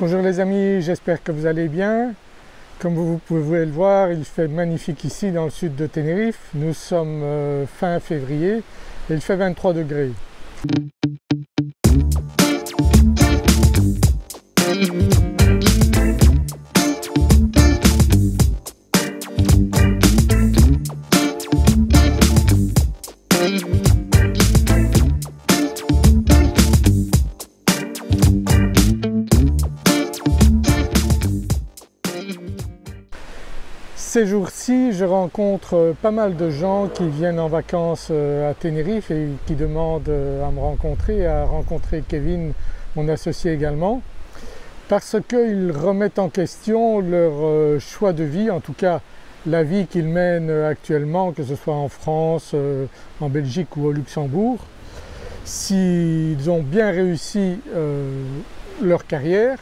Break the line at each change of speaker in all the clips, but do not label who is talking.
Bonjour les amis, j'espère que vous allez bien. Comme vous pouvez le voir, il fait magnifique ici dans le sud de Tenerife. Nous sommes fin février et il fait 23 degrés. Ces jours-ci, je rencontre pas mal de gens qui viennent en vacances à Tenerife et qui demandent à me rencontrer, à rencontrer Kevin, mon associé également, parce qu'ils remettent en question leur choix de vie, en tout cas la vie qu'ils mènent actuellement, que ce soit en France, en Belgique ou au Luxembourg. S'ils ont bien réussi leur carrière,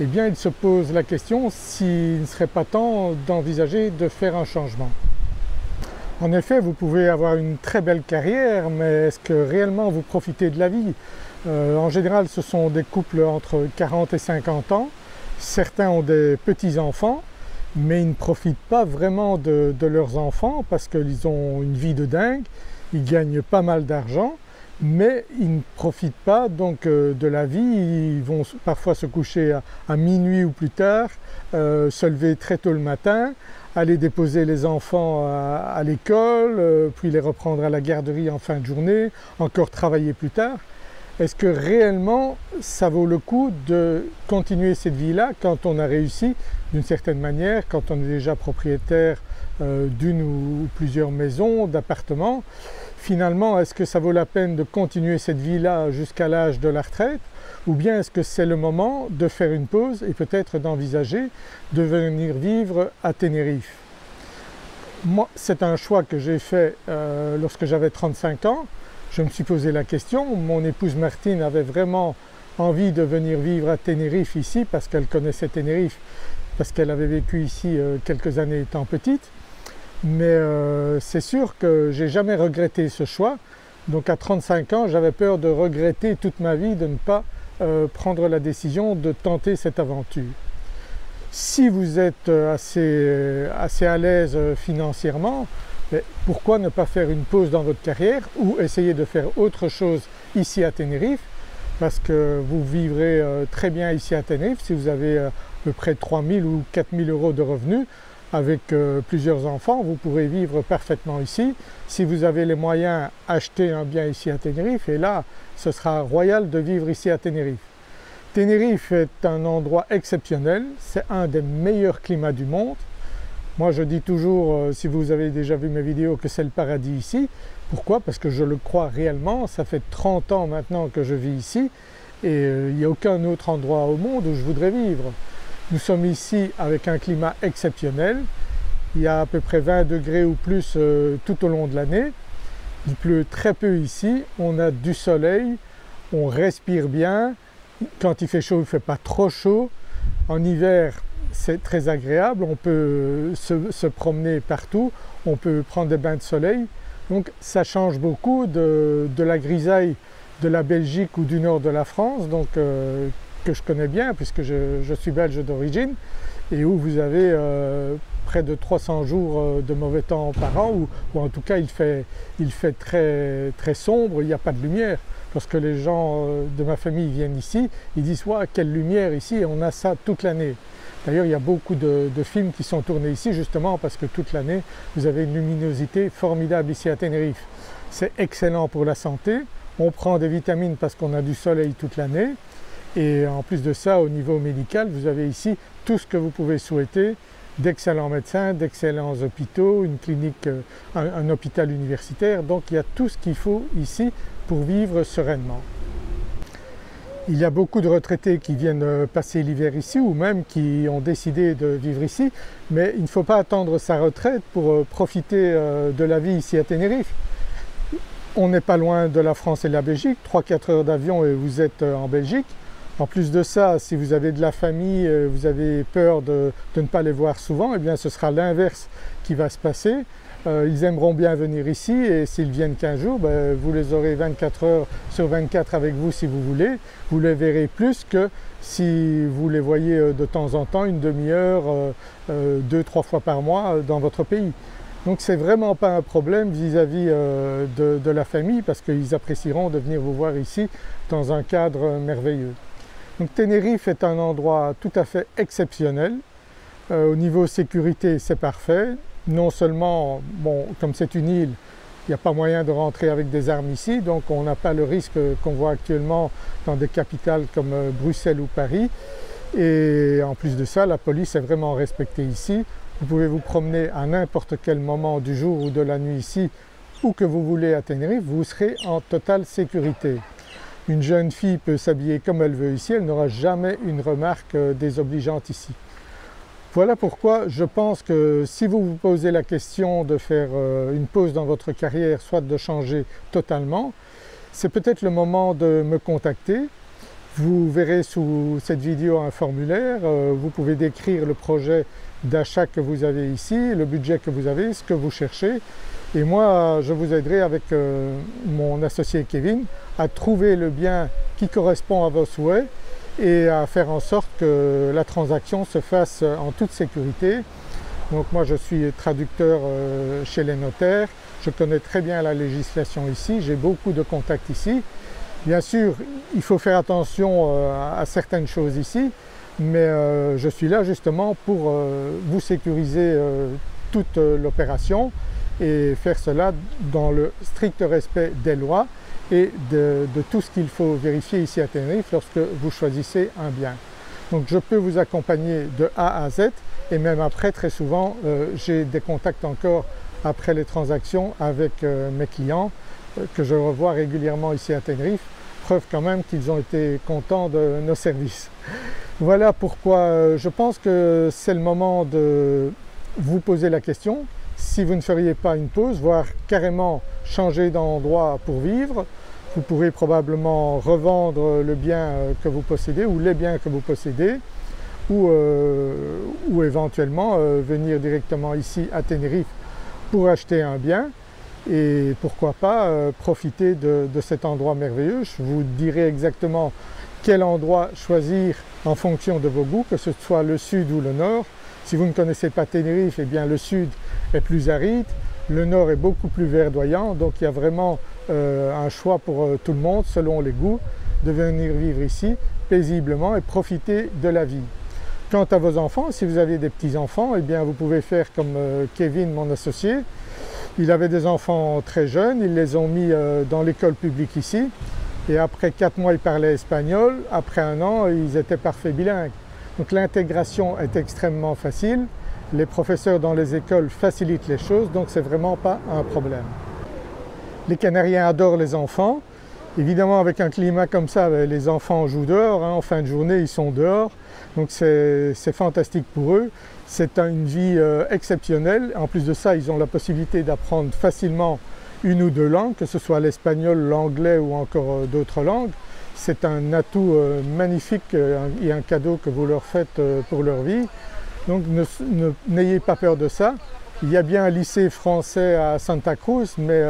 eh bien ils se posent la question s'il ne serait pas temps d'envisager de faire un changement. En effet, vous pouvez avoir une très belle carrière, mais est-ce que réellement vous profitez de la vie? En général, ce sont des couples entre 40 et 50 ans. Certains ont des petits-enfants, mais ils ne profitent pas vraiment de leurs enfants parce qu'ils ont une vie de dingue, ils gagnent pas mal d'argent, mais ils ne profitent pas donc de la vie. Ils vont parfois se coucher à minuit ou plus tard, se lever très tôt le matin, aller déposer les enfants à l'école, puis les reprendre à la garderie en fin de journée, encore travailler plus tard. Est-ce que réellement ça vaut le coup de continuer cette vie-là quand on a réussi d'une certaine manière, quand on est déjà propriétaire d'une ou plusieurs maisons, d'appartements? Finalement, est-ce que ça vaut la peine de continuer cette vie-là jusqu'à l'âge de la retraite, ou bien est-ce que c'est le moment de faire une pause et peut-être d'envisager de venir vivre à Tenerife? Moi, c'est un choix que j'ai fait lorsque j'avais 35 ans. Je me suis posé la question. Mon épouse Martine avait vraiment envie de venir vivre à Tenerife ici parce qu'elle connaissait Tenerife, parce qu'elle avait vécu ici quelques années étant petite. Mais c'est sûr que j'ai jamais regretté ce choix. Donc à 35 ans, j'avais peur de regretter toute ma vie de ne pas prendre la décision de tenter cette aventure. Si vous êtes assez à l'aise financièrement, pourquoi ne pas faire une pause dans votre carrière ou essayer de faire autre chose ici à Tenerife? Parce que vous vivrez très bien ici à Tenerife si vous avez à peu près 3 000 ou 4 000 euros de revenus. Avec plusieurs enfants, vous pourrez vivre parfaitement ici. Si vous avez les moyens, achetez un bien ici à Tenerife et là, ce sera royal de vivre ici à Tenerife. Tenerife est un endroit exceptionnel, c'est un des meilleurs climats du monde. Moi je dis toujours, si vous avez déjà vu mes vidéos, que c'est le paradis ici. Pourquoi? Parce que je le crois réellement, ça fait 30 ans maintenant que je vis ici et il n'y a aucun autre endroit au monde où je voudrais vivre. Nous sommes ici avec un climat exceptionnel, il y a à peu près 20 degrés ou plus tout au long de l'année, il pleut très peu ici, on a du soleil, on respire bien, quand il fait chaud il ne fait pas trop chaud, en hiver c'est très agréable, on peut se promener partout, on peut prendre des bains de soleil, donc ça change beaucoup de la grisaille de la Belgique ou du nord de la France, donc que je connais bien puisque je suis belge d'origine et où vous avez près de 300 jours de mauvais temps par an ou en tout cas il fait très sombre, il n'y a pas de lumière. Lorsque les gens de ma famille viennent ici, ils disent « Waouh, quelle lumière ici, on a ça toute l'année ». D'ailleurs il y a beaucoup de films qui sont tournés ici justement parce que toute l'année vous avez une luminosité formidable ici à Tenerife. C'est excellent pour la santé, on prend des vitamines parce qu'on a du soleil toute l'année. Et en plus de ça, au niveau médical, vous avez ici tout ce que vous pouvez souhaiter, d'excellents médecins, d'excellents hôpitaux, une clinique, un hôpital universitaire, donc il y a tout ce qu'il faut ici pour vivre sereinement. Il y a beaucoup de retraités qui viennent passer l'hiver ici ou même qui ont décidé de vivre ici, mais il ne faut pas attendre sa retraite pour profiter de la vie ici à Tenerife. On n'est pas loin de la France et de la Belgique, 3-4 heures d'avion et vous êtes en Belgique. En plus de ça, si vous avez de la famille, vous avez peur de ne pas les voir souvent, eh bien ce sera l'inverse qui va se passer. ils aimeront bien venir ici et s'ils viennent 15 jours, ben, vous les aurez 24 heures sur 24 avec vous si vous voulez. Vous les verrez plus que si vous les voyez de temps en temps, une demi-heure, 2-3 fois par mois dans votre pays. Donc c'est vraiment pas un problème vis-à-vis de la famille parce qu'ils apprécieront de venir vous voir ici dans un cadre merveilleux. Donc Tenerife est un endroit tout à fait exceptionnel. Au niveau sécurité, c'est parfait. Non seulement, bon, comme c'est une île, il n'y a pas moyen de rentrer avec des armes ici, donc on n'a pas le risque qu'on voit actuellement dans des capitales comme Bruxelles ou Paris. Et en plus de ça, la police est vraiment respectée ici. Vous pouvez vous promener à n'importe quel moment du jour ou de la nuit ici, où que vous voulez à Tenerife, vous serez en totale sécurité. Une jeune fille peut s'habiller comme elle veut ici, elle n'aura jamais une remarque désobligeante ici. Voilà pourquoi je pense que si vous vous posez la question de faire une pause dans votre carrière, soit de changer totalement, c'est peut-être le moment de me contacter. Vous verrez sous cette vidéo un formulaire, vous pouvez décrire le projet d'achat que vous avez ici, le budget que vous avez, ce que vous cherchez. Et moi, je vous aiderai avec mon associé Kevin à trouver le bien qui correspond à vos souhaits et à faire en sorte que la transaction se fasse en toute sécurité. Donc moi je suis traducteur chez les notaires, je connais très bien la législation ici, j'ai beaucoup de contacts ici. Bien sûr, il faut faire attention à certaines choses ici, mais je suis là justement pour vous sécuriser toute l'opération et faire cela dans le strict respect des lois et de tout ce qu'il faut vérifier ici à Tenerife lorsque vous choisissez un bien. Donc je peux vous accompagner de A à Z et même après, très souvent, j'ai des contacts encore après les transactions avec mes clients que je revois régulièrement ici à Tenerife, preuve quand même qu'ils ont été contents de nos services. Voilà pourquoi je pense que c'est le moment de vous poser la question. Si vous ne feriez pas une pause, voire carrément changer d'endroit pour vivre, vous pourrez probablement revendre le bien que vous possédez ou les biens que vous possédez ou éventuellement venir directement ici à Tenerife pour acheter un bien et pourquoi pas profiter de cet endroit merveilleux. Je vous dirai exactement quel endroit choisir en fonction de vos goûts, que ce soit le sud ou le nord. Si vous ne connaissez pas Tenerife, eh bien le sud est plus aride, le nord est beaucoup plus verdoyant, donc il y a vraiment un choix pour tout le monde selon les goûts de venir vivre ici paisiblement et profiter de la vie. Quant à vos enfants, si vous avez des petits-enfants, eh bien vous pouvez faire comme Kevin, mon associé. Il avait des enfants très jeunes, ils les ont mis dans l'école publique ici et après 4 mois ils parlaient espagnol, après 1 an ils étaient parfaits bilingues. Donc l'intégration est extrêmement facile, les professeurs dans les écoles facilitent les choses, donc c'est vraiment pas un problème. Les Canariens adorent les enfants, évidemment avec un climat comme ça, les enfants jouent dehors, en fin de journée ils sont dehors, donc c'est fantastique pour eux. C'est une vie exceptionnelle, en plus de ça ils ont la possibilité d'apprendre facilement 1 ou 2 langues, que ce soit l'espagnol, l'anglais ou encore d'autres langues. C'est un atout magnifique et un cadeau que vous leur faites pour leur vie. Donc n'ayez pas peur de ça. Il y a bien un lycée français à Santa Cruz, mais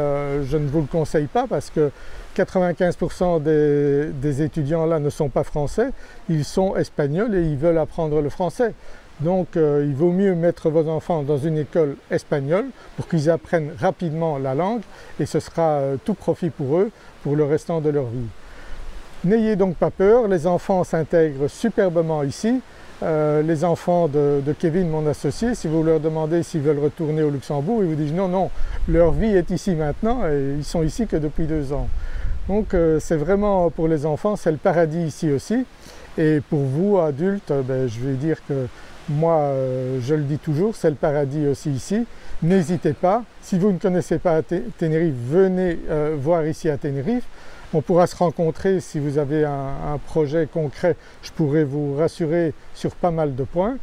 je ne vous le conseille pas parce que 95% des étudiants là ne sont pas français, ils sont espagnols et ils veulent apprendre le français. Donc il vaut mieux mettre vos enfants dans une école espagnole pour qu'ils apprennent rapidement la langue et ce sera tout profit pour eux pour le restant de leur vie. N'ayez donc pas peur, les enfants s'intègrent superbement ici. Les enfants de Kevin, mon associé, si vous leur demandez s'ils veulent retourner au Luxembourg, ils vous disent non, non, leur vie est ici maintenant et ils sont ici que depuis 2 ans. Donc c'est vraiment pour les enfants, c'est le paradis ici aussi. Et pour vous, adultes, je vais dire que moi, je le dis toujours, c'est le paradis aussi ici. N'hésitez pas, si vous ne connaissez pas Tenerife, venez voir ici à Tenerife. On pourra se rencontrer si vous avez un projet concret, je pourrai vous rassurer sur pas mal de points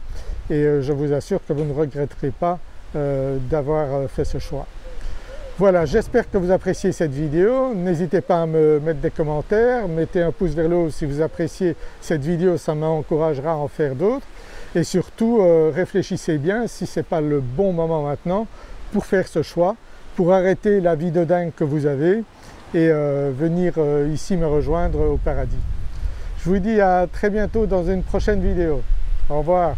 et je vous assure que vous ne regretterez pas d'avoir fait ce choix. Voilà, j'espère que vous appréciez cette vidéo. N'hésitez pas à me mettre des commentaires, mettez un pouce vers le haut si vous appréciez cette vidéo, ça m'encouragera à en faire d'autres. Et surtout, réfléchissez bien si ce n'est pas le bon moment maintenant pour faire ce choix, pour arrêter la vie de dingue que vous avez et venir ici me rejoindre au paradis. Je vous dis à très bientôt dans une prochaine vidéo. Au revoir.